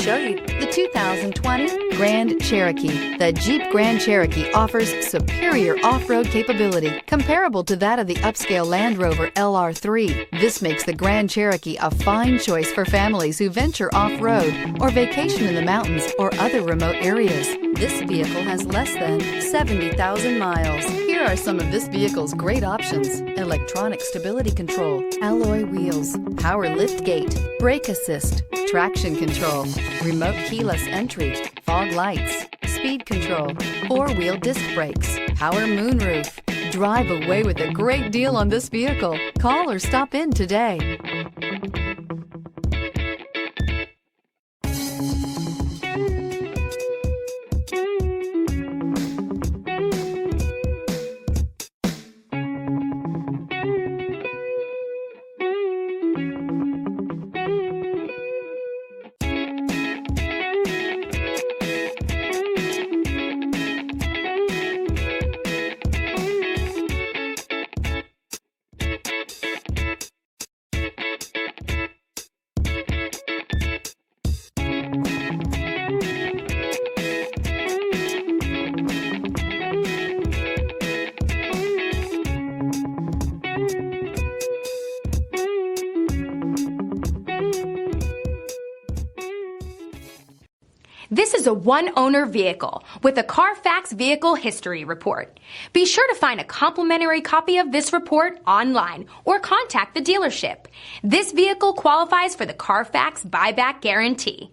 show you the 2020 Grand Cherokee. The Jeep Grand Cherokee offers superior off-road capability comparable to that of the upscale Land Rover LR3. This makes the Grand Cherokee a fine choice for families who venture off-road or vacation in the mountains or other remote areas. This vehicle has less than 70,000 miles. Here are some of this vehicle's great options: electronic stability control, alloy wheels, power lift gate, brake assist, traction control, remote keyless entry, fog lights, speed control, four-wheel disc brakes, power moonroof. Drive away with a great deal on this vehicle. Call or stop in today. This is a one-owner vehicle with a Carfax Vehicle History Report. Be sure to find a complimentary copy of this report online or contact the dealership. This vehicle qualifies for the Carfax Buyback Guarantee.